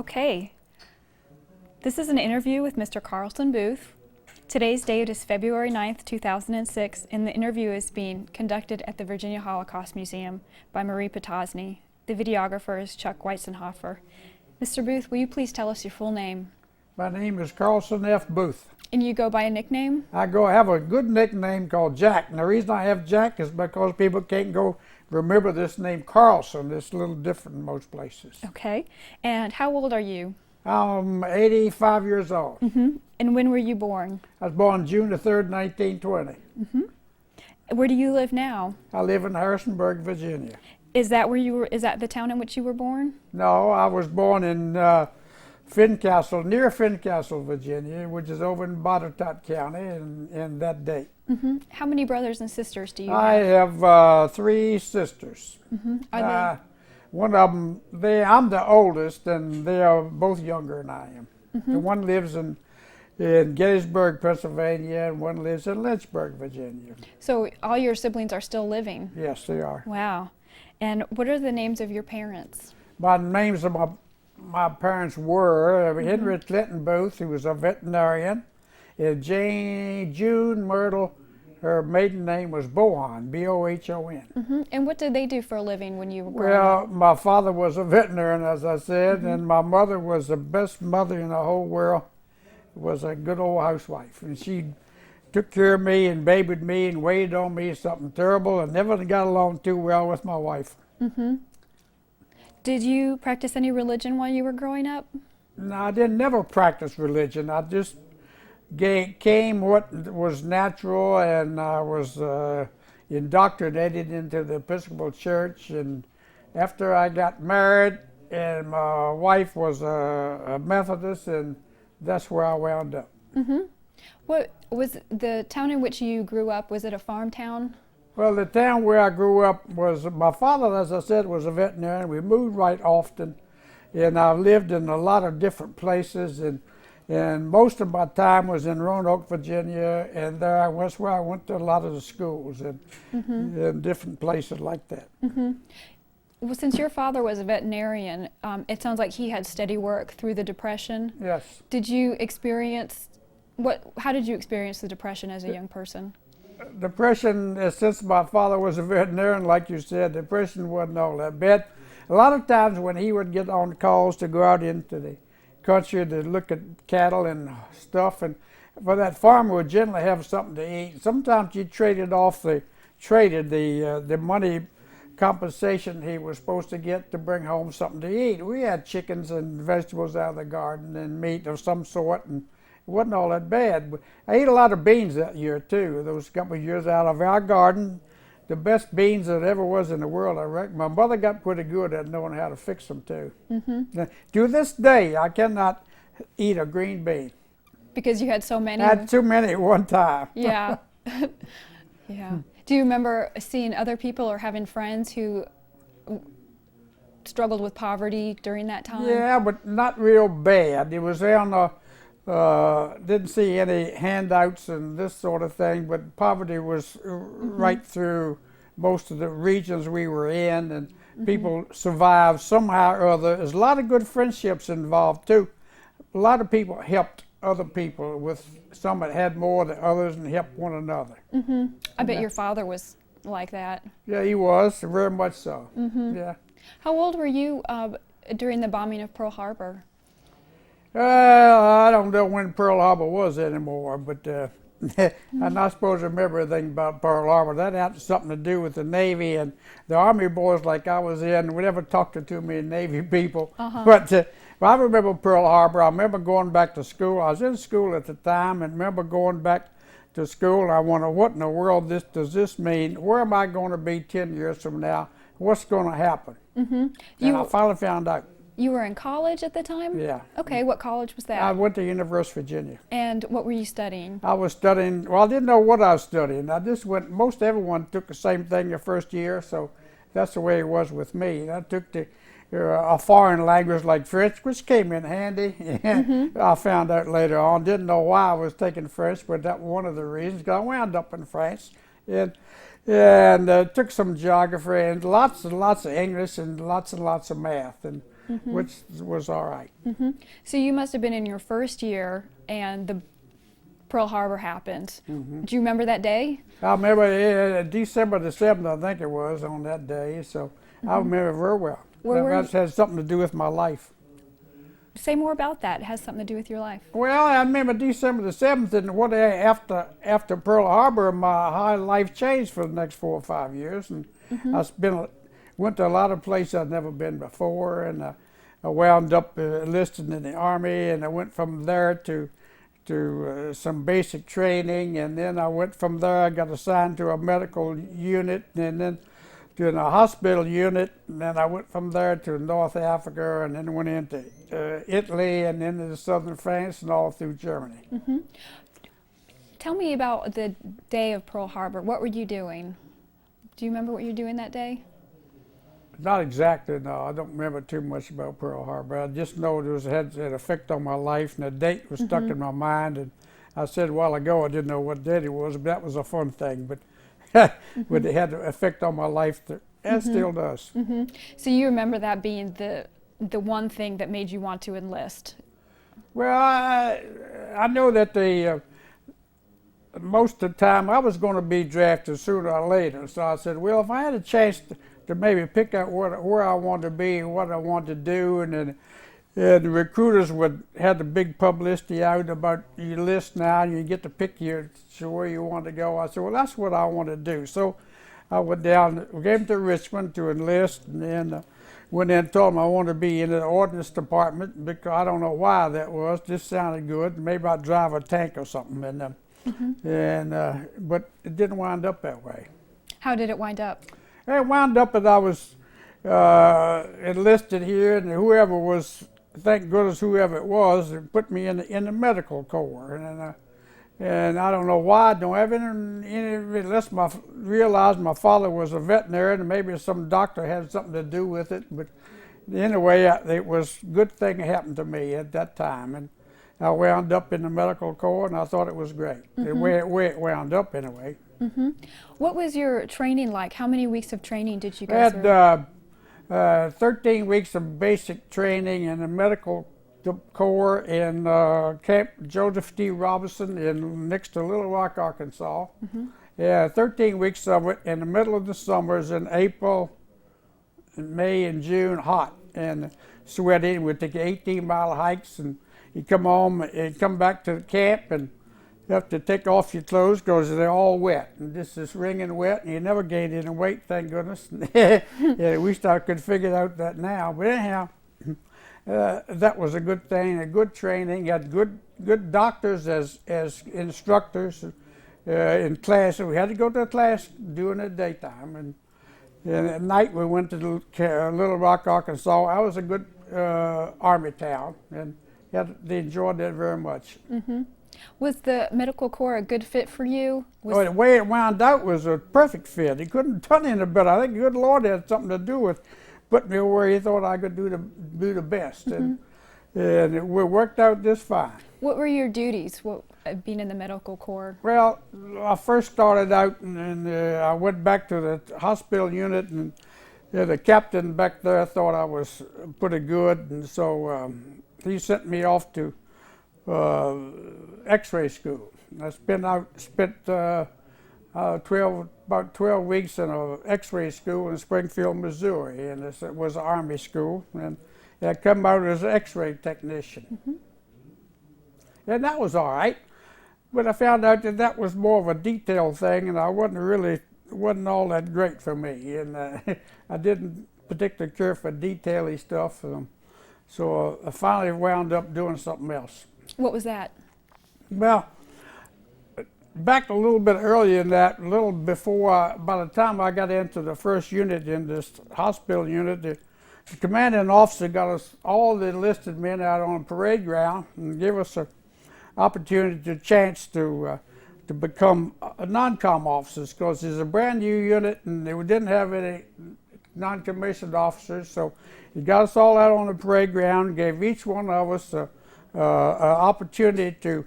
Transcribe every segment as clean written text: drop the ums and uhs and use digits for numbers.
Okay. This is an interview with Mr. Carlson Booth. Today's date is February 9th, 2006, and the interview is being conducted at the Virginia Holocaust Museum by Marie Potosny. The videographer is Chuck Weisenhofer. Mr. Booth, will you please tell us your full name? My name is Carlson F. Booth. And you go by a nickname? I have a good nickname called Jack, and the reason I have Jack is because people can't go remember this name Carlson. It's a little different in most places. Okay. And how old are you? I'm 85 years old. And when were you born? I was born June the 3rd, 1920. Where do you live now? I live in Harrisonburg, Virginia. Is that where you were? Is that the town in which you were born? No, I was born in Fincastle, near Fincastle, Virginia, which is over in Botetourt County in that date. How many brothers and sisters do you I have? have 3 sisters. Are One of them, I'm the oldest, and they are both younger than I am. The one lives in Gettysburg, Pennsylvania, and one lives in Lynchburg, Virginia. So all your siblings are still living? Yes, they are. Wow. And what are the names of your parents? My names of my parents were Henry Clinton Booth, who was a veterinarian, and June Myrtle. Her maiden name was Bohon, B-O-H-O-N. And what did they do for a living when you were growing Well, up? my father was a veterinarian, as I said, and my mother was the best mother in the whole world. Was a good old housewife, and she took care of me and babied me and waited on me something terrible, and never got along too well with my wife. Did you practice any religion while you were growing up? No, I didn't never practice religion. I just came what was natural, and I was indoctrinated into the Episcopal Church. And after I got married, and my wife was a Methodist, and that's where I wound up. What was the town in which you grew up? Was it a farm town? Well, the town where I grew up was, my father, as I said, was a veterinarian. We moved right often, and I lived in a lot of different places, and most of my time was in Roanoke, Virginia, and there was where I went to a lot of the schools and in different places like that. Well, since your father was a veterinarian, it sounds like he had steady work through the Depression. Yes. Did you experience, how did you experience the Depression as a young person? Depression, since my father was a veterinarian, like you said, depression wasn't all that bad. A lot of times when he would get on calls to go out into the country to look at cattle and stuff, and for that farmer would generally have something to eat. Sometimes you traded the money compensation he was supposed to get to bring home something to eat. We had chickens and vegetables out of the garden and meat of some sort, and it wasn't all that bad. I ate a lot of beans that year too. Those couple of years out of our garden, the best beans that ever was in the world, I reckon. My mother got pretty good at knowing how to fix them too. Now, to this day, I cannot eat a green bean. Because you had so many? I had too many at one time. Yeah. Yeah. Do you remember seeing other people or having friends who struggled with poverty during that time? Yeah, but not real bad. It was on the, didn't see any handouts and this sort of thing, but poverty was right through most of the regions we were in, and people survived somehow or other. There's a lot of good friendships involved too. A lot of people helped other people, with some that had more than others, and helped one another. I bet your father was like that. Yeah, he was, very much so. Yeah. How old were you during the bombing of Pearl Harbor? Well, I don't know when Pearl Harbor was anymore, but I'm not supposed to remember anything about Pearl Harbor. That had something to do with the Navy and the Army boys like I was in. We never talked to too many Navy people. But I remember Pearl Harbor. I remember going back to school. I was in school at the time, and remember going back to school, and I wonder, what in the world does this mean? Where am I going to be 10 years from now? What's going to happen? And I finally found out. You were in college at the time? Yeah. Okay, what college was that? I went to University of Virginia. And what were you studying? I was studying, well, I didn't know what I was studying. I just went, most everyone took the same thing the first year, so that's the way it was with me. I took a foreign language like French, which came in handy. I found out later on, didn't know why I was taking French, but that was one of the reasons, because I wound up in France. And took some geography and lots of English and lots of math. And which was all right. So you must have been in your first year and the Pearl Harbor happened. Do you remember that day? I remember December the 7th, I think it was, on that day, so I remember very well. That had something to do with my life. Say more about that. It has something to do with your life. Well, I remember December the 7th, and what after Pearl Harbor, my whole life changed for the next 4 or 5 years, and went to a lot of places I'd never been before, and I wound up enlisted in the Army, and I went from there to some basic training, and then I went from there. I got assigned to a medical unit, and then to a hospital unit, and then I went from there to North Africa, and then went into Italy, and then into southern France, and all through Germany. Tell me about the day of Pearl Harbor. What were you doing? Do you remember what you were doing that day? Not exactly, no. I don't remember too much about Pearl Harbor. I just know it had an effect on my life, and the date was stuck in my mind. And I said a while ago I didn't know what date it was, but that was a fun thing. But but it had an effect on my life, and still does. So you remember that being the one thing that made you want to enlist? Well, I know that most of the time I was going to be drafted sooner or later. So I said, well, if I had a chance to maybe pick out where I wanted to be and what I wanted to do, and the recruiters had the big publicity out about you enlist now and you get to pick where you want to go. I said, well, that's what I want to do. So I went down, came to Richmond to enlist, and then went in and told them I wanted to be in the ordnance department, because I don't know why that was. Just sounded good. Maybe I'd drive a tank or something. But it didn't wind up that way. How did it wind up? It wound up that I was enlisted here, and whoever was, thank goodness whoever it was, it put me in the medical corps. And I don't know why. I don't have any unless realized my father was a veterinarian, and maybe some doctor had something to do with it. But anyway, it was a good thing that happened to me at that time. And I wound up in the medical corps, and I thought it was great, the way it wound up anyway. What was your training like? How many weeks of training did you go through? I had 13 weeks of basic training in the medical corps in Camp Joseph T. Robinson next to Little Rock, Arkansas. Yeah, 13 weeks of it in the middle of the summers in April, May, and June, hot and sweaty. We'd take 18-mile hikes, and you come home and come back to the camp, and you have to take off your clothes because they're all wet, and this is wringing wet, and you never gained any weight, thank goodness. Yeah, we could figure out that now, but anyhow, that was a good thing, a good training. You had good doctors as instructors in class. So we had to go to class during the daytime, and at night we went to Little Rock, Arkansas. That was a good army town, and they enjoyed that very much. Was the medical corps a good fit for you? The way it wound out was a perfect fit. He couldn't have done any better. I think the good Lord had something to do with putting me where he thought I could do the best, and it worked out just fine. What were your duties? Being in the medical corps? Well, I first started out, and I went back to the hospital unit, and the captain back there thought I was pretty good, and so he sent me off to X-ray school. I spent about 12 weeks in an X-ray school in Springfield, Missouri, and it was an Army school, and I come out as an X-ray technician. And that was all right, but I found out that was more of a detail thing, and I wasn't all that great for me, and I didn't particularly care for detaily stuff, so I finally wound up doing something else. What was that? Well, back a little bit earlier than that, a little before, by the time I got into the first unit in this hospital unit, the commanding officer got us, all the enlisted men, out on a parade ground and gave us an opportunity, a chance to become non-com officers, because it's a brand new unit and they didn't have any non-commissioned officers. So he got us all out on the parade ground, gave each one of us an opportunity to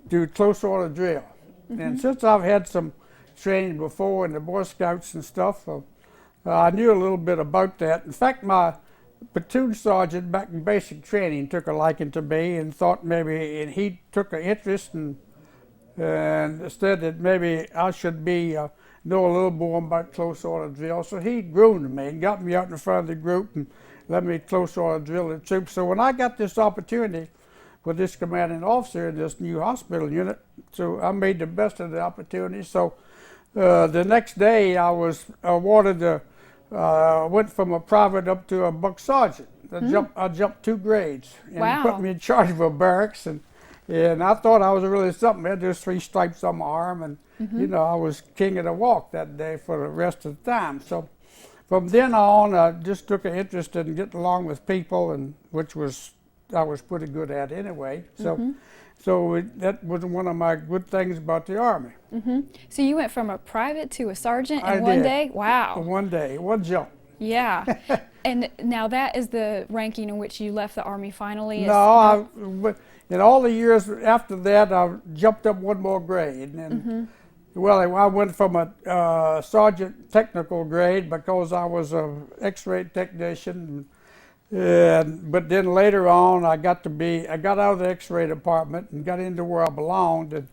do close order drill. And since I've had some training before in the Boy Scouts and stuff, I knew a little bit about that. In fact, my platoon sergeant back in basic training took a liking to me and thought maybe, and he took an interest and said that maybe I should know a little more about close order drill. So he groomed me and got me out in front of the group and let me close order drill the troops. So when I got this opportunity with this commanding officer in this new hospital unit, so I made the best of the opportunity. So the next day I was awarded went from a private up to a buck sergeant. I jumped 2 grades and Wow. put me in charge of a barracks, and I thought I was really something. I had just 3 stripes on my arm, and you know, I was king of the walk that day for the rest of the time. So from then on, I just took an interest in getting along with people, and which I was pretty good at anyway. So that was one of my good things about the Army. So you went from a private to a sergeant in I one did. day? Wow. One day, one jump. Yeah. And now that is the ranking in which you left the Army finally? In all the years after that, I jumped up 1 more grade. And well, I went from a sergeant technical grade because I was an X-ray technician. But then later on, I got out of the X-ray department and got into where I belonged, and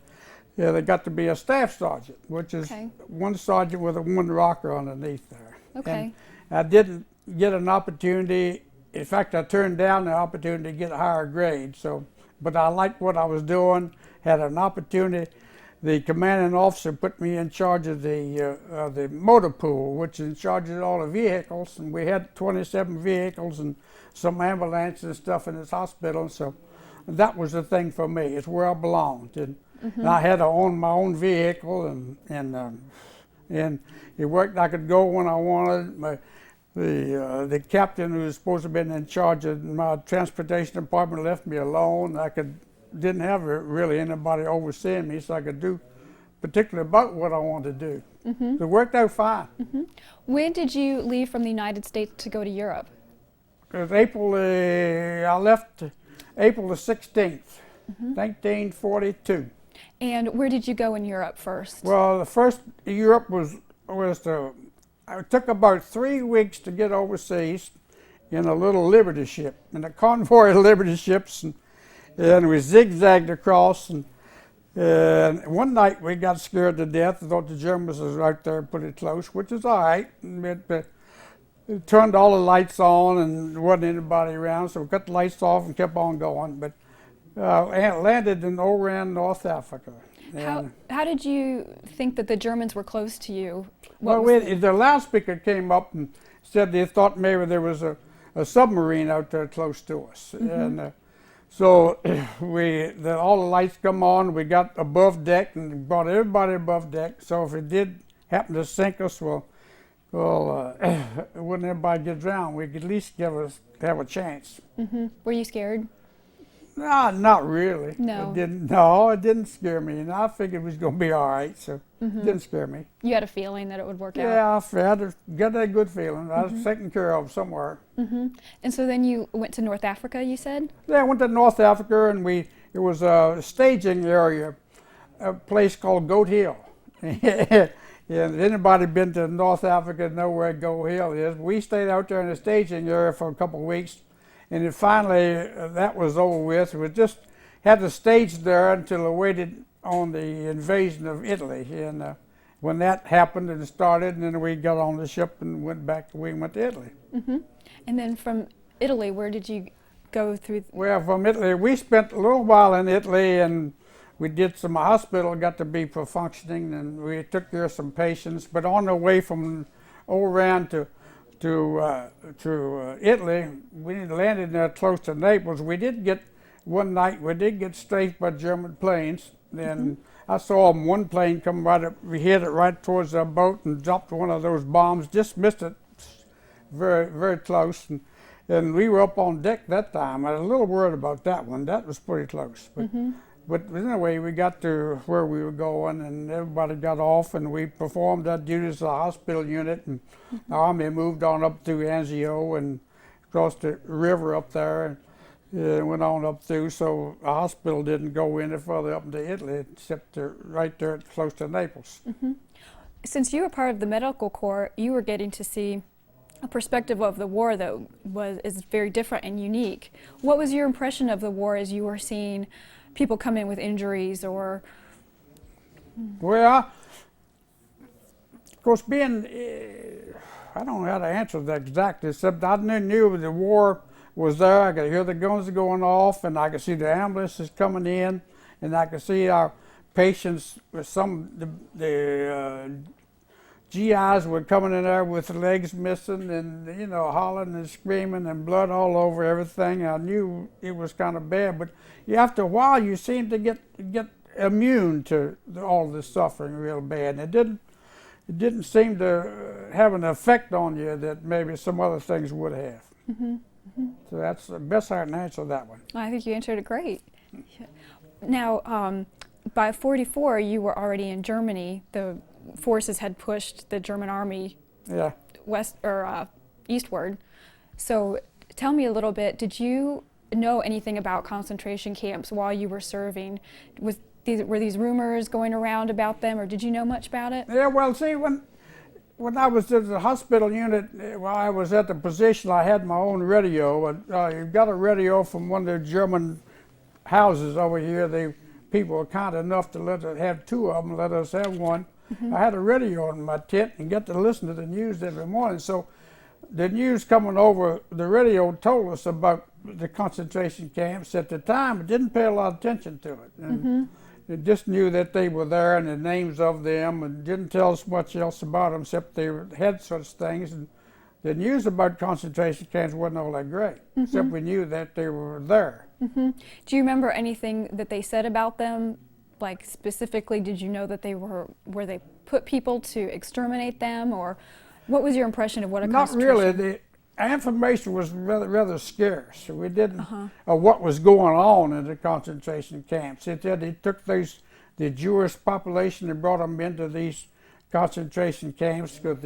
I got to be a staff sergeant, which is one sergeant with a 1 rocker underneath there. Okay. And I didn't get an opportunity. In fact, I turned down the opportunity to get a higher grade. But I liked what I was doing. Had an opportunity. The commanding officer put me in charge of the motor pool, which is in charge of all the vehicles, and we had 27 vehicles and some ambulances and stuff in this hospital. So that was the thing for me. It's where I belonged, and I had to own my own vehicle, and it worked. I could go when I wanted. The captain who was supposed to have been in charge of my transportation department left me alone. Didn't have really anybody overseeing me, so I could do particularly about what I wanted to do. So it worked out fine. When did you leave from the United States to go to Europe? It was I left April the 16th, 1942. And where did you go in Europe first? Well, the first Europe it took about 3 weeks to get overseas in a little Liberty ship, in a convoy of Liberty ships, and we zigzagged across, and one night we got scared to death. I thought the Germans was out there pretty close, which is all right. It turned all the lights on and there wasn't anybody around, so we cut the lights off and kept on going. But landed in Oran, North Africa. How did you think that the Germans were close to you? The loudspeaker came up and said they thought maybe there was a submarine out there close to us. And so all the lights come on, we got above deck and brought everybody above deck. So if it did happen to sink us, wouldn't everybody get drowned? We could at least have a chance. Were you scared? No, not really. No. It didn't scare me. And I figured it was going to be all right, so it didn't scare me. You had a feeling that it would work out? Yeah, I got that good feeling. I was taken care of somewhere. And so then you went to North Africa, you said? Yeah, I went to North Africa, and it was a staging area, a place called Goat Hill. And anybody been to North Africa know where Goat Hill is. We stayed out there in the staging area for a couple of weeks, and then finally that was over with. We just had the stage there until we waited on the invasion of Italy. And when that happened and started, and then we got on the ship and went to Italy. And then from Italy, where did you go through? Well, from Italy, we spent a little while in Italy, and we did some hospital, got to be functioning, and we took care of some patients. But on the way from Oran to Italy, we landed there close to Naples. One night we did get strafed by German planes. And I saw one plane come right up, we hit it right towards our boat and dropped one of those bombs, just missed it very, very close. And we were up on deck that time. I was a little worried about that one. That was pretty close. But anyway, we got to where we were going, and everybody got off, and we performed our duties as a hospital unit, and the Army moved on up through Anzio and across the river up there, and went on up through, so the hospital didn't go any further up into Italy, except right there close to Naples. Since you were part of the medical corps, you were getting to see perspective of the war, though, is very different and unique. What was your impression of the war as you were seeing people come in with injuries or? Well, of course, being, I don't know how to answer that exactly, except I knew the war was there. I could hear the guns going off, and I could see the ambulances coming in, and I could see our patients with the GIs were coming in there with the legs missing and, you know, hollering and screaming and blood all over everything. I knew it was kind of bad, but after a while you seem to get immune to all this suffering real bad. And it didn't seem to have an effect on you that maybe some other things would have. Mm-hmm. Mm-hmm. So that's the best I can answer that one. I think you answered it great. Now, by 44, you were already in Germany. The forces had pushed the German army west or eastward. So tell me a little bit, did you know anything about concentration camps while you were serving? Were these rumors going around about them, or did you know much about it? Yeah, well, see, when I was in the hospital unit, while I was at the position, I had my own radio. You got a radio from one of the German houses over here. People were kind enough to let us have two of them, let us have one. Mm-hmm. I had a radio in my tent and get to listen to the news every morning. So the news coming over the radio told us about the concentration camps. At the time, I didn't pay a lot of attention to it. And it just knew that they were there and the names of them, and didn't tell us much else about them except they had such things. And the news about concentration camps wasn't all that great, except we knew that they were there. Mm-hmm. Do you remember anything that they said about them? Like specifically, did you know that they were where they put people to exterminate them, or what was your impression of what a concentration? Not really. The information was rather scarce. We didn't know what was going on in the concentration camps. They took the Jewish population and brought them into these concentration camps because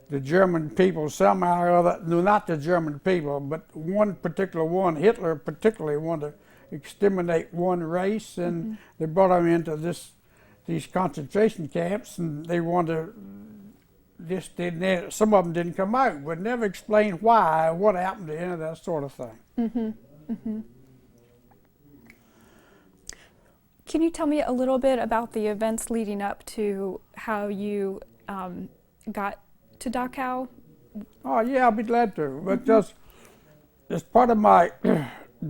the German people somehow or other, no, not the German people, but one particular one, Hitler particularly wanted to exterminate one race, and they brought them into these concentration camps, and they wanted to, some of them didn't come out, would never explain why, what happened to any of that sort of thing. Can you tell me a little bit about the events leading up to how you got to Dachau? Oh yeah, I'll be glad to. But just as part of my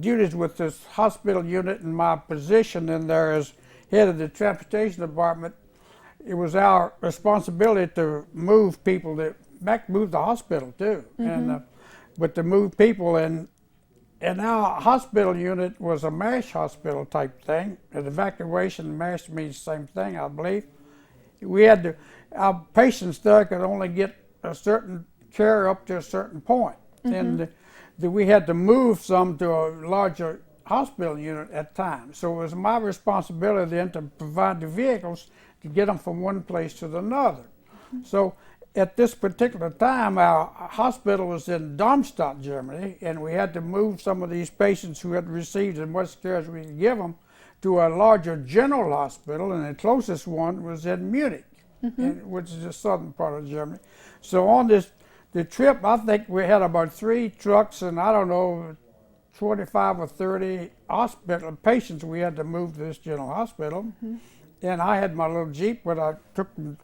duties with this hospital unit and my position in there as head of the transportation department, it was our responsibility to move people move the hospital too, but to move people in. And our hospital unit was a MASH hospital type thing. An evacuation and MASH means the same thing, I believe. Our patients there could only get a certain care up to a certain point. And we had to move some to a larger hospital unit at times. So it was my responsibility then to provide the vehicles to get them from one place to another. So at this particular time, our hospital was in Darmstadt, Germany, and we had to move some of these patients who had received as much care as we could give them to a larger general hospital, and the closest one was in Munich, which is the southern part of Germany. So on the trip, I think we had about 3 trucks and I don't know, 25 or 30 hospital patients we had to move to this general hospital. And I had my little Jeep where I took them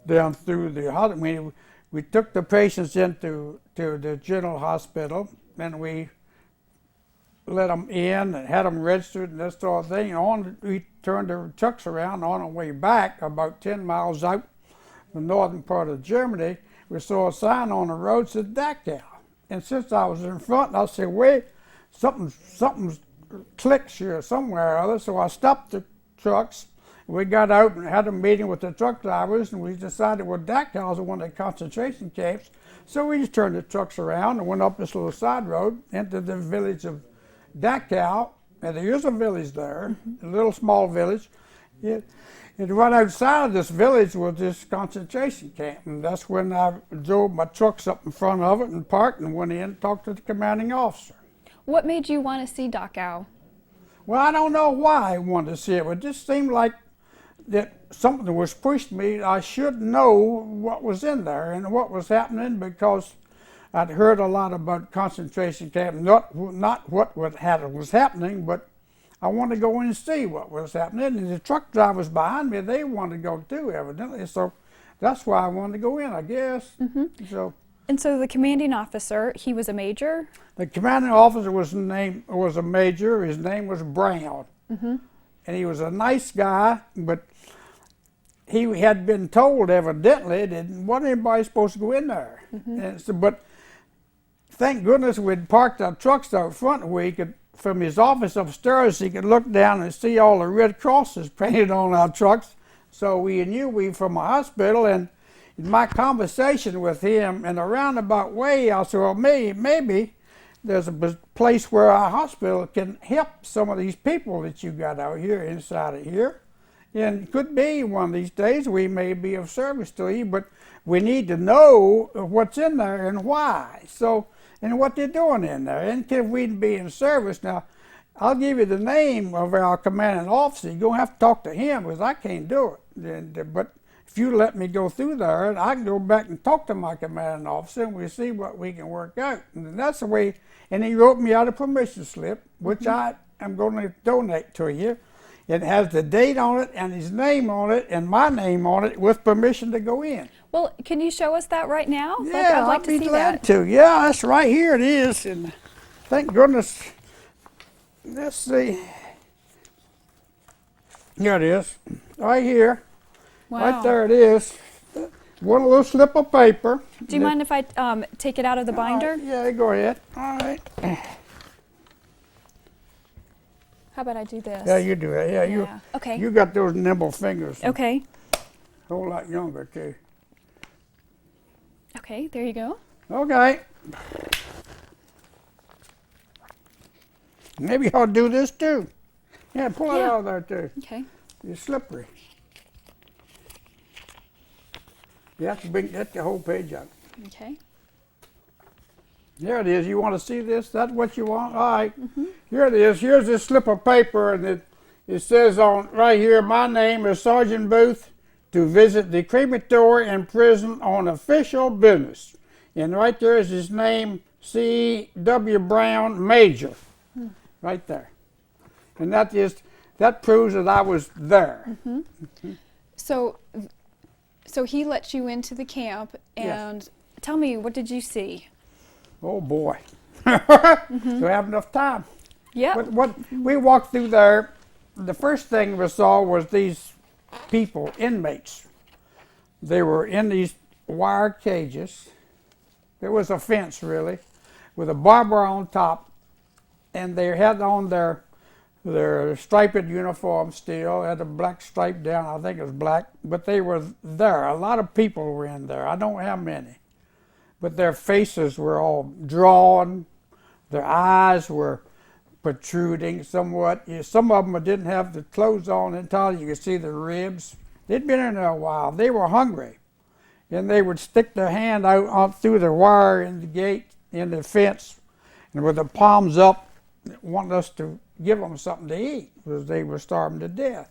down through the hospital. We took the patients into the general hospital, and we let them in and had them registered and that sort of thing. And we turned the trucks around on our way back about 10 miles out the northern part of Germany. We saw a sign on the road that said Dachau. And since I was in front, I said, wait, something clicks here somewhere or other. So I stopped the trucks. We got out and had a meeting with the truck drivers, and we decided, well, Dachau is one of the concentration camps. So we just turned the trucks around and went up this little side road into the village of Dachau. And there is a village there, a little small village. And right outside of this village was this concentration camp. And that's when I drove my trucks up in front of it and parked and went in and talked to the commanding officer. What made you want to see Dachau? Well, I don't know why I wanted to see it, but it just seemed like that something was pushed me. I should know what was in there and what was happening, because I'd heard a lot about concentration camp, not what was happening, but I wanted to go in and see what was happening. And the truck drivers behind me, they wanted to go too, evidently. So that's why I wanted to go in, I guess. So. And so the commanding officer, he was a major? The commanding officer was a major. His name was Brown. And he was a nice guy, but he had been told evidently that wasn't anybody supposed to go in there. And so, but thank goodness we'd parked our trucks out front where he could, from his office upstairs, he could look down and see all the red crosses painted on our trucks. So we knew we were from a hospital, and in my conversation with him in a roundabout way, I said, well, maybe there's a place where our hospital can help some of these people that you got out here inside of here. And it could be one of these days we may be of service to you, but we need to know what's in there and why. So, and what they're doing in there, and can we be in service. Now, I'll give you the name of our commanding officer. You're going to have to talk to him because I can't do it. But if you let me go through there, I can go back and talk to my commanding officer and we'll see what we can work out. And that's the way, and he wrote me out a permission slip, which I am going to donate to you. It has the date on it and his name on it and my name on it with permission to go in. Well, can you show us that right now? Yeah, I'd like to I'd be see glad that. to. Yeah, that's right here it is. And thank goodness. Let's see. Here it is. Right here. Wow. Right there it is. One little slip of paper. Do you mind if I take it out of the binder? Yeah, go ahead. All right. How about I do this? Yeah, you do it. Yeah, Okay. You got those nimble fingers. Okay. A whole lot younger too. Okay, there you go. Okay. Maybe I'll do this too. Yeah, pull it out of there too. Okay. It's slippery. You have to get the whole page out. Okay. There it is. You want to see this? That's what you want? All right. Here it is. Here's this slip of paper, and it says on right here, my name is Sergeant Booth, to visit the crematory and prison on official business. And right there is his name, C.W. Brown, Major. Right there. And that proves that I was there. So he let you into the camp, and tell me, what did you see? Oh boy. Do I have enough time? Yeah. What we walked through there, the first thing we saw was these people, inmates. They were in these wire cages. There was a fence really, with a barbed wire on top, and they had on their striped uniform still, had a black stripe down, I think it was black, but they were there. A lot of people were in there. I don't know how many. But their faces were all drawn, their eyes were protruding somewhat. Some of them didn't have the clothes on entirely. You could see the ribs. They'd been in there a while. They were hungry. And they would stick their hand out through the wire in the gate, in the fence, and with their palms up, wanting us to give them something to eat because they were starving to death.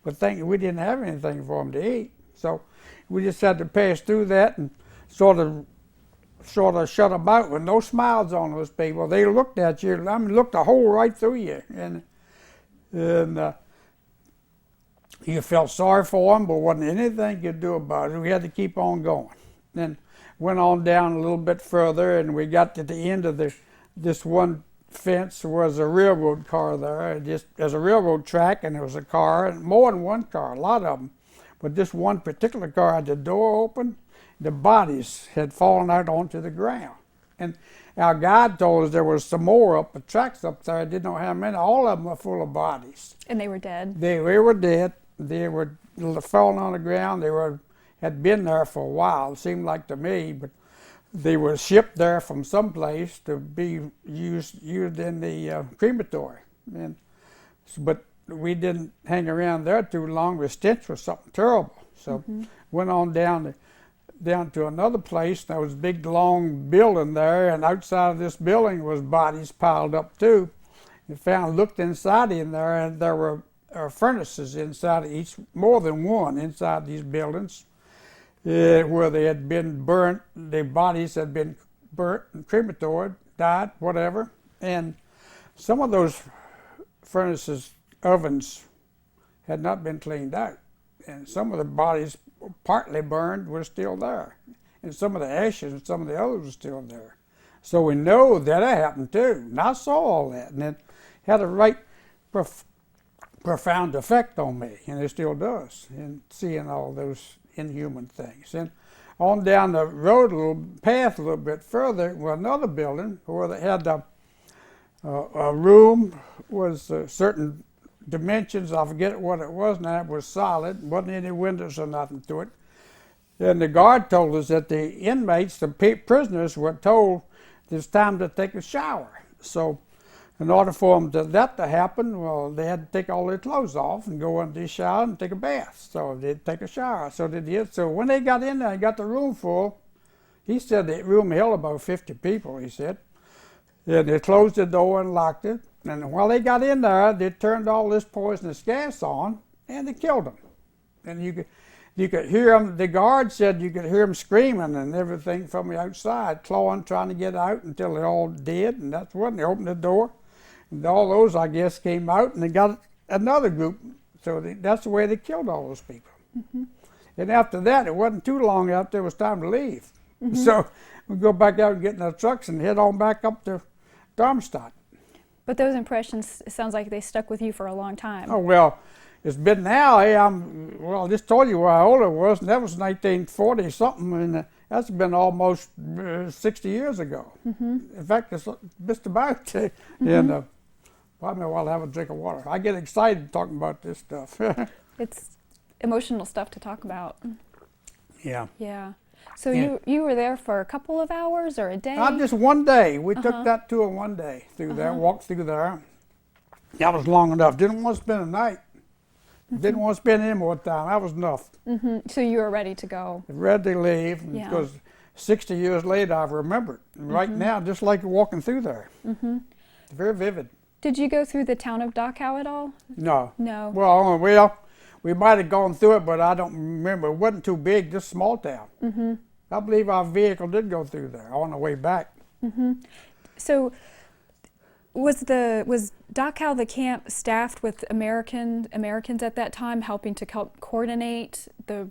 But we didn't have anything for them to eat. So we just had to pass through that and sort of shut about with no smiles on those people. They looked at you, looked a hole right through you. And you felt sorry for them, but wasn't anything you could do about it. We had to keep on going. Then went on down a little bit further, and we got to the end of this one fence. Was a railroad car there. There's a railroad track, and there was a car, and more than one car, a lot of them. But this one particular car had the door open. The bodies had fallen out onto the ground. And our guide told us there was some more up the tracks up there. I didn't know how many. All of them were full of bodies. And they were dead? They were dead. They were falling on the ground. They had been there for a while, it seemed like to me, but they were shipped there from someplace to be used in the crematory. But we didn't hang around there too long. The stench was something terrible. So went on down to another place. There was a big long building there, and outside of this building was bodies piled up too. Looked inside in there, and there were furnaces inside of each, more than one inside these buildings, where they had been burnt. The bodies had been burnt, crematoried, died, whatever. And some of those furnaces, ovens, had not been cleaned out. And some of the bodies, partly burned, were still there. And some of the ashes and some of the others were still there. So we know that it happened too. And I saw all that, and it had a right profound effect on me, and it still does, in seeing all those inhuman things. And on down the road, a little path, a little bit further, was another building where they had a room was certain dimensions. I forget what it was now. It was solid. Wasn't any windows or nothing to it. And the guard told us that the inmates, the prisoners, were told it's time to take a shower. So in order for that to happen, well, they had to take all their clothes off and go into the shower and take a bath. So they'd take a shower. So they did. So when they got in there and got the room full, he said the room held about 50 people, he said. And they closed the door and locked it. And while they got in there, they turned all this poisonous gas on, and they killed them. And you could hear them, the guard said you could hear them screaming and everything from the outside, clawing, trying to get out until they all did. And that's when they opened the door. And all those, I guess, came out, and they got another group. So that's the way they killed all those people. Mm-hmm. And after that, it wasn't too long after it was time to leave. Mm-hmm. So we go back out and get in our trucks and head on back up to Darmstadt. But those impressions, it sounds like they stuck with you for a long time. Oh, well, it's been now, I just told you how old I was, and that was 1940-something, and that's been almost 60 years ago. Mm-hmm. In fact, it's just about, mm-hmm. And probably while I have a drink of water. I get excited talking about this stuff. It's emotional stuff to talk about. Yeah. Yeah. So Yeah. you were there for a couple of hours or a day? Just one day. We took that tour one day through there, walked through there. That was long enough. Didn't want to spend a night. Mm-hmm. Didn't want to spend any more time. That was enough. Mm-hmm. So you were ready to go. Ready to leave, Yeah. because 60 years later I remember it. And right now, just like walking through there. Mm-hmm. It's very vivid. Did you go through the town of Dachau at all? No. No. Well, we might have gone through it, but I don't remember. It wasn't too big, just a small town. Mm-hmm. I believe our vehicle did go through there on the way back. Mm-hmm. So was Dachau, the camp, staffed with Americans at that time, helping to help coordinate the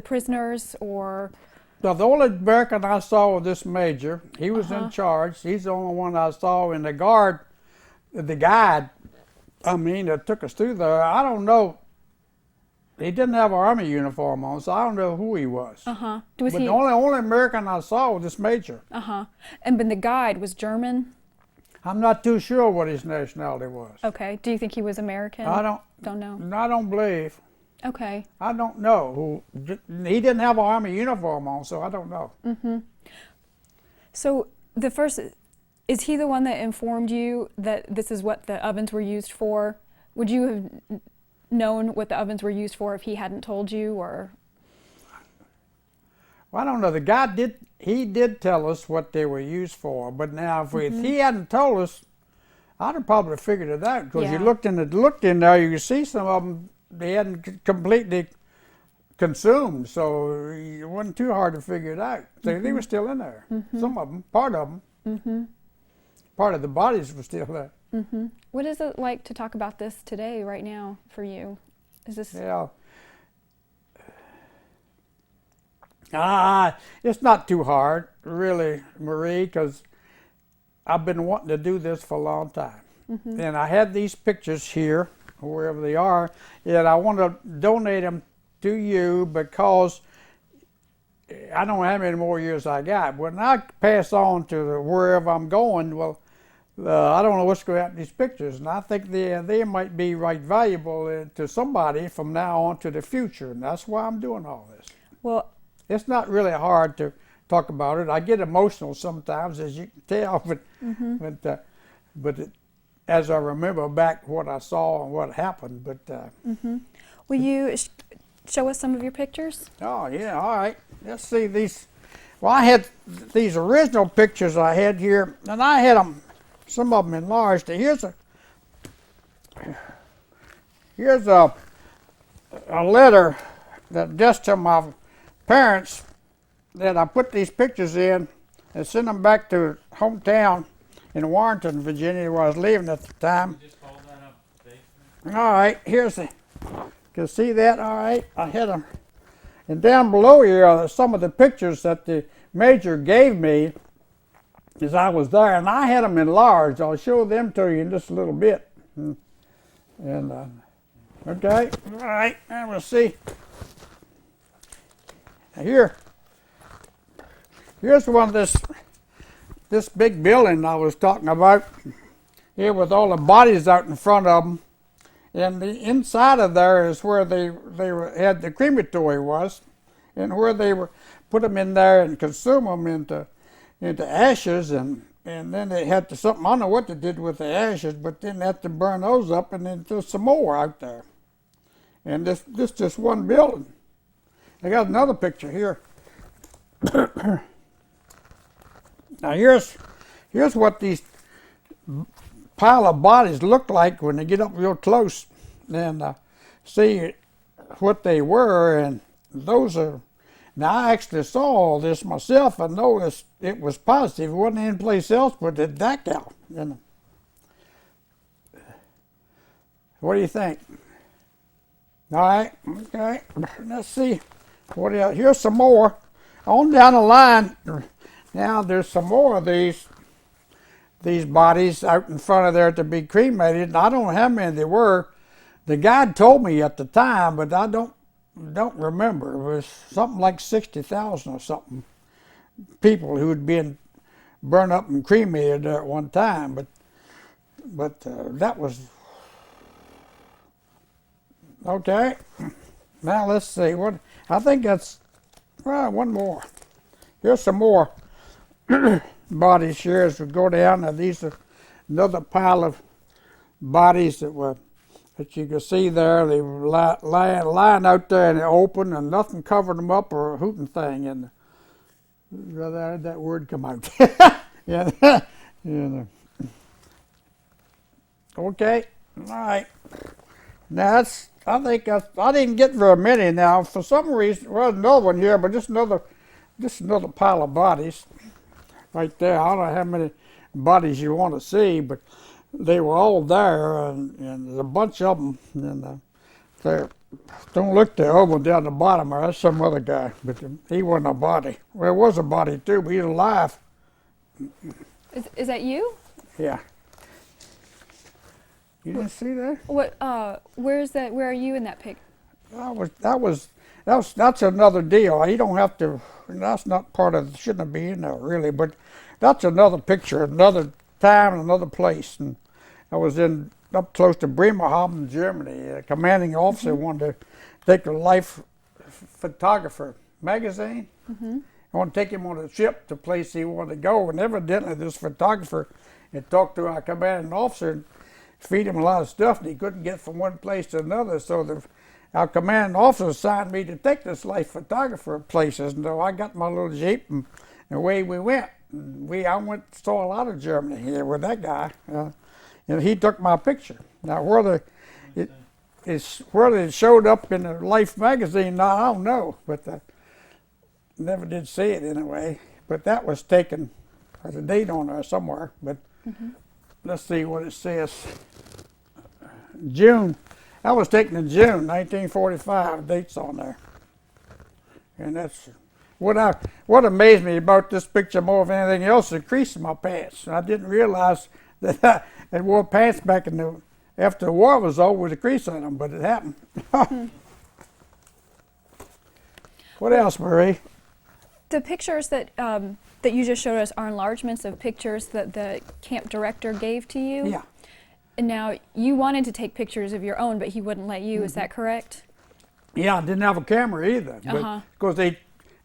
prisoners, or? Now, the only American I saw was this major. He was in charge. He's the only one I saw. And the guide, that took us through there, I don't know. He didn't have an army uniform on, so I don't know who he was. But the only American I saw was this major. And then the guide was German? I'm not too sure what his nationality was. Okay. Do you think he was American? I don't know. I don't believe. Okay. I don't know who. He didn't have an army uniform on, so I don't know. Mm-hmm. So is he the one that informed you that this is what the ovens were used for? Would you have known what the ovens were used for if he hadn't told you, or? Well, I don't know. The guy did tell us what they were used for, but now if he hadn't told us, I'd have probably figured it out, because you looked in there, you could see some of them, they hadn't completely consumed, so it wasn't too hard to figure it out. So they were still in there. Some of them, part of them. Part of the bodies were still there. What is it like to talk about this today, right now, for you? Is this? Yeah. It's not too hard, really, Marie, because I've been wanting to do this for a long time. And I had these pictures here, wherever they are, and I want to donate them to you, because I don't know how many more years I got. When I pass on to wherever I'm going, well, I don't know what's going to happen to these pictures, and I think they might be right valuable to somebody from now on to the future, and that's why I'm doing all this. Well, it's not really hard to talk about it. I get emotional sometimes, as you can tell, but as I remember back what I saw and what happened. But will you show us some of your pictures? Oh yeah, all right. Let's see these. Well, I had these original pictures I had here, and I had some of them enlarged. Here's a letter that just to my parents that I put these pictures in and sent them back to hometown in Warrenton, Virginia, where I was living at the time. Just hold that up, Dave. All right, here's the, can you see that? All right, I hit them. And down below here are some of the pictures that the major gave me as I was there, and I had them enlarged. I'll show them to you in just a little bit. And okay, all right, now we'll see. Now here's one of this big building I was talking about here with all the bodies out in front of them. And the inside of there is where they had the crematory was, and where they were put them in there and consume them into ashes, and then they had to something, I don't know what they did with the ashes, but then they had to burn those up, and then there's some more out there. And this just one building. I got another picture here. Now here's what these pile of bodies look like when they get up real close and see what they were, and those are. Now I actually saw all this myself and noticed it was positive. It wasn't any place else but at Dachau. What do you think? All right, okay. Let's see. What else? Here's some more. On down the line. Now there's some more of these bodies out in front of there to be cremated, and I don't know how many there were. The guide told me at the time, but I don't remember. It was something like 60,000 or something people who had been burned up and cremated there at one time. But that was okay. Now let's see what I think that's. Well, one more. Here's some more bodies here as we go down. Now these are another pile of bodies that you can see there. They were lying out there in the open, and nothing covered them up or a hooting thing. And rather had that word come out. Yeah. Yeah. Okay. All right. Now I think I didn't get very many. Now for some reason, well, another one here, but just another pile of bodies right there. I don't know how many bodies you want to see, but they were all there, and there's a bunch of them. And they don't look there. Over down the bottom there, that's some other guy, but he wasn't a body. Well, it was a body too, but he's alive. Is that you? Yeah. You didn't see that? What? Where's that? Where are you in that pic? That's another deal. You don't have to. That's not part of. Shouldn't be in there really, but that's another picture, another time, another place. And I was up close to Bremerhaven, Germany. A commanding officer wanted to take a life photographer magazine. I want to take him on a trip to a place he wanted to go, and evidently this photographer had talked to our commanding officer and feed him a lot of stuff that he couldn't get from one place to another. So our commanding officer assigned me to take this life photographer places, and so I got my little Jeep and away we went. And I saw a lot of Germany here with that guy, and he took my picture. Now whether it showed up in the Life magazine, I don't know, but never did see it anyway. But that was taken. There's a date on there somewhere, but let's see what it says. June. That was taken in June 1945. Dates on there, and that's what amazed me about this picture more than anything else. The crease in my pants. I didn't realize that I had wore pants back after the war was over with a crease on them, but it happened. What else, Marie? The pictures that you just showed us are enlargements of pictures that the camp director gave to you. Yeah. And now you wanted to take pictures of your own, but he wouldn't let you. Is that correct? Yeah, I didn't have a camera either. Because they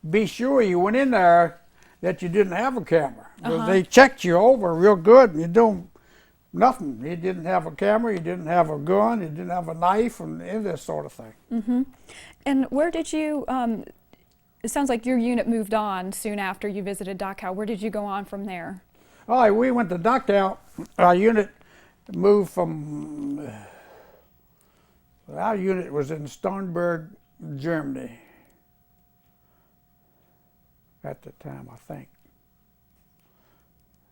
be sure you went in there that you didn't have a camera. They checked you over real good, and you don't nothing. You didn't have a camera, you didn't have a gun, you didn't have a knife, and any of this sort of thing. And where did you? It sounds like your unit moved on soon after you visited Dachau. Where did you go on from there? All right, we went to Dachau. Our unit moved from. Our unit was in Starnberg, Germany at the time, I think.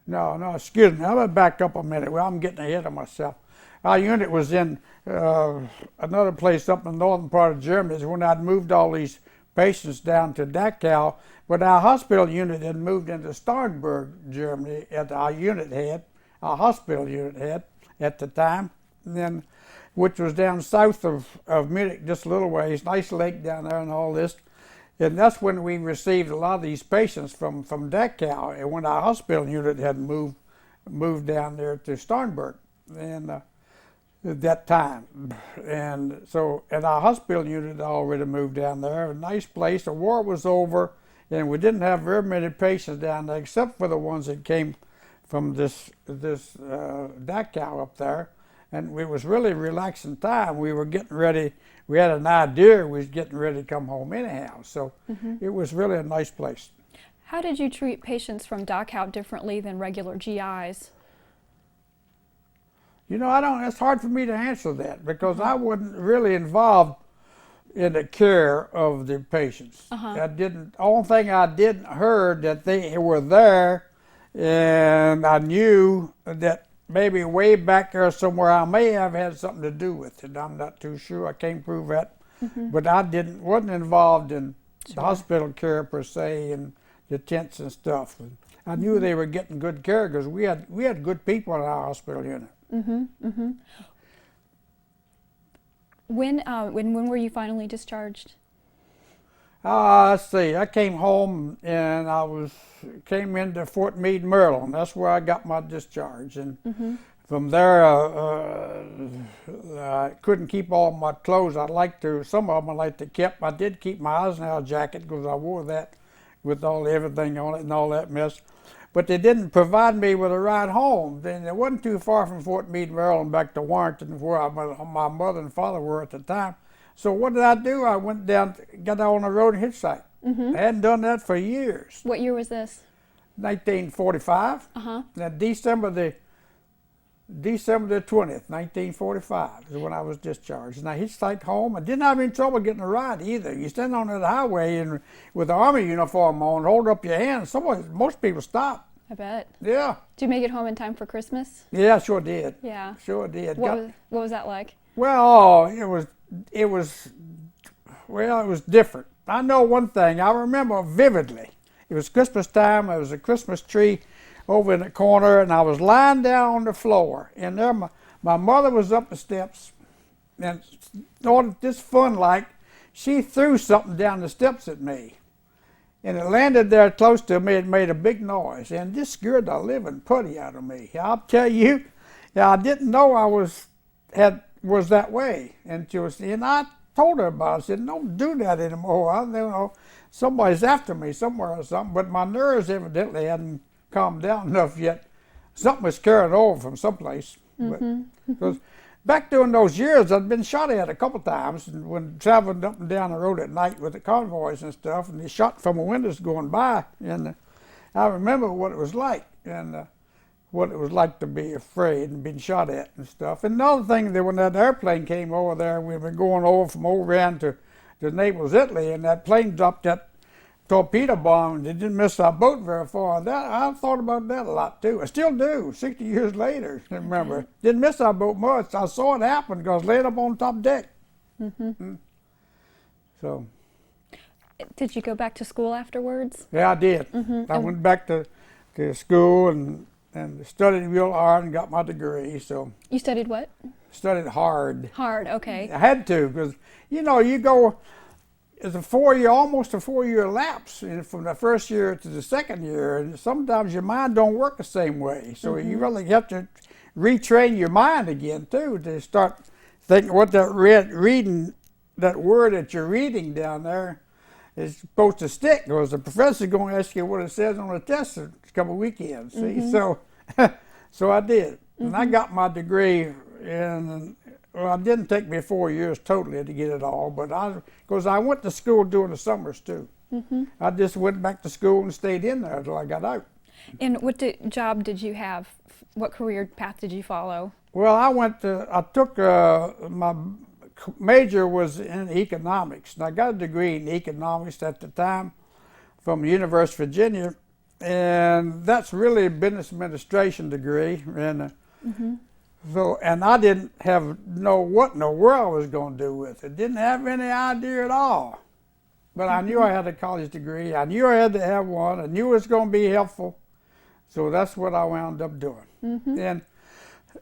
No, excuse me. I'm going to back up a minute. Well, I'm getting ahead of myself. Our unit was in another place up in the northern part of Germany. Is when I'd moved all these patients down to Dachau, but our hospital unit had moved into Starnberg, Germany, at our hospital unit had at the time, and then, which was down south of Munich, just a little ways, nice lake down there and all this. And that's when we received a lot of these patients from Dachau, and when our hospital unit had moved down there to Starnberg, and at that time. And so, and our hospital unit had already moved down there, a nice place. The war was over, and we didn't have very many patients down there, except for the ones that came from this Dachau up there. And it was really relaxing time. We were getting ready. We had an idea we was getting ready to come home anyhow. So it was really a nice place. How did you treat patients from Dachau differently than regular GIs? You know, it's hard for me to answer that because I wasn't really involved in the care of the patients. Only thing I didn't heard that they were there, and I knew that maybe way back there somewhere I may have had something to do with it. I'm not too sure. I can't prove that. But I wasn't involved in the hospital care per se and the tents and stuff. I knew they were getting good care because we had good people in our hospital unit. When were you finally discharged? Let's see. I came home and came into Fort Meade, Maryland. That's where I got my discharge. And from there, I couldn't keep all my clothes. I'd like to. Some of them I like to keep. I did keep my Eisenhower jacket because I wore that with everything on it and all that mess. But they didn't provide me with a ride home. Then it wasn't too far from Fort Meade, Maryland, back to Warrenton, where my mother and father were at the time. So what did I do? I went down, got out on the road and hitchhiked. I hadn't done that for years. What year was this? 1945. Now December the 20th, 1945 is when I was discharged. And I hitchhiked home. I didn't have any trouble getting a ride either. You stand on that highway and with the Army uniform on, hold up your hand. Most people stop. I bet. Yeah. Did you make it home in time for Christmas? Yeah, sure did. Yeah. Sure did. What was that like? Well, it was different. I know one thing. I remember vividly. It was Christmas time. There was a Christmas tree over in the corner, and I was lying down on the floor. And there, my mother was up the steps, and on this fun she threw something down the steps at me, and it landed there close to me. It made a big noise, and this scared the living putty out of me. I'll tell you, I didn't know I was that way, and I told her about it. I said, "Don't do that anymore. I know somebody's after me somewhere or something." But my nerves evidently hadn't calmed down enough yet. Something was carrying over from someplace. Because back during those years, I'd been shot at a couple times when traveling up and down the road at night with the convoys and stuff, and they shot from the windows going by. And I remember what it was like, and what it was like to be afraid and being shot at and stuff. And another thing, that when that airplane came over there, we were going over from Oran to Naples, Italy, and that plane dropped that torpedo bomb, and it didn't miss our boat very far. I thought about that a lot too. I still do, 60 years later. I remember. Didn't miss our boat much. I saw it happen because I was laid up on top deck. So. Did you go back to school afterwards? Yeah, I did. I went back to school and studied real hard and got my degree. So. You studied what? Studied hard. Hard, okay. I had to because, you go. It's almost a 4-year lapse from the first year to the second year, and sometimes your mind don't work the same way. So you really have to retrain your mind again too to start thinking what that word that you're reading down there is supposed to stick, because the professor's going to ask you what it says on the test in a couple of weekends. See, so I did, and I got my degree in. Well, it didn't take me 4 years totally to get it all, but because I went to school during the summers too. I just went back to school and stayed in there until I got out. And what job did you have? What career path did you follow? Well, I took my major was in economics, and I got a degree in economics at the time from the University of Virginia, and that's really a business administration degree. And so, and I didn't know what in the world I was going to do with it. Didn't have any idea at all. But I knew I had a college degree. I knew I had to have one. I knew it was going to be helpful. So that's what I wound up doing. And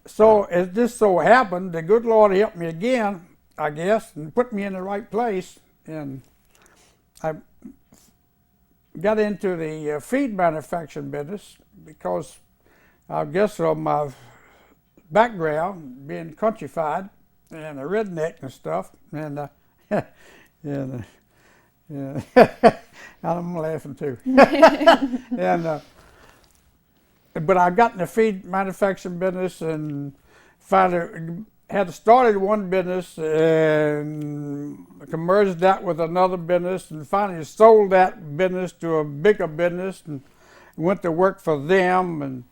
so it just so happened, the good Lord helped me again, I guess, and put me in the right place. And I got into the feed manufacturing business because I guess of my background, being countrified and a redneck and stuff. And, I'm laughing too. And but I got in the feed manufacturing business and finally had started one business and merged that with another business and finally sold that business to a bigger business and went to work for them and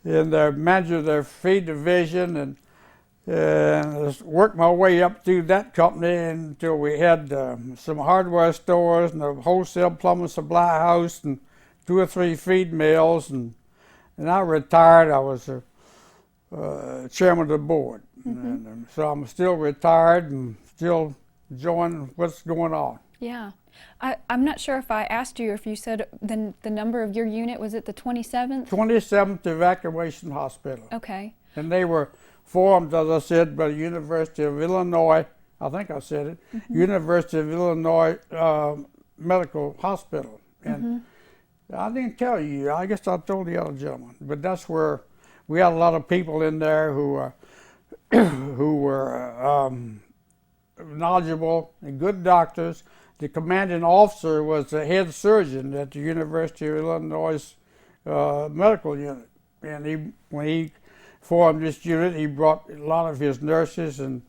the manager of their feed division and worked my way up through that company until we had some hardware stores and a wholesale plumbing supply house and 2 or 3 feed mills and I retired. I was chairman of the board. And so I'm still retired and still enjoying what's going on. Yeah. I'm not sure if I asked you, if you said the number of your unit, was it the 27th? 27th Evacuation Hospital. Okay. And they were formed, as I said, by the University of Illinois, I think I said it, University of Illinois Medical Hospital. And I didn't tell you, I guess I told the other gentleman, but that's where we had a lot of people in there who were knowledgeable and good doctors. The commanding officer was the head surgeon at the University of Illinois Medical Unit. And when he formed this unit, he brought a lot of his nurses and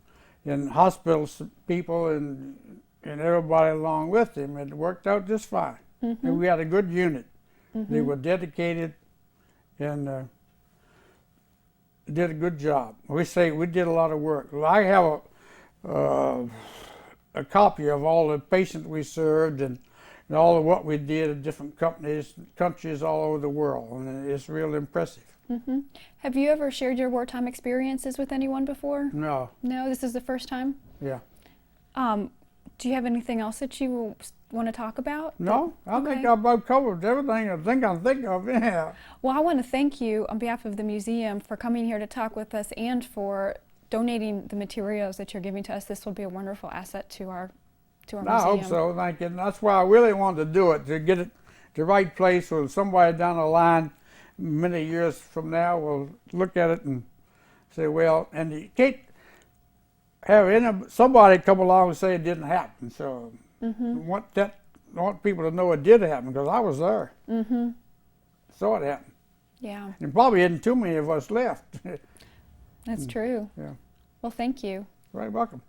hospital people and everybody along with him. It worked out just fine. And we had a good unit. They were dedicated and did a good job. We did a lot of work. I have a copy of all the patients we served and all of what we did at different countries all over the world, and it's real impressive. Have you ever shared your wartime experiences with anyone before? No. No, this is the first time? Yeah. Do you have anything else that you want to talk about? No, I think I've about covered everything I can think of. Yeah. Well, I want to thank you on behalf of the museum for coming here to talk with us and for donating the materials that you're giving to us. This will be a wonderful asset to our museum. I hope so, thank you. And that's why I really wanted to do it, to get it the right place where somebody down the line many years from now will look at it and say, well, and you can't have somebody come along and say it didn't happen. So I want people to know it did happen because I was there. Saw it happen. Yeah. And probably isn't too many of us left. That's true. Yeah. Well, thank you. Right, welcome.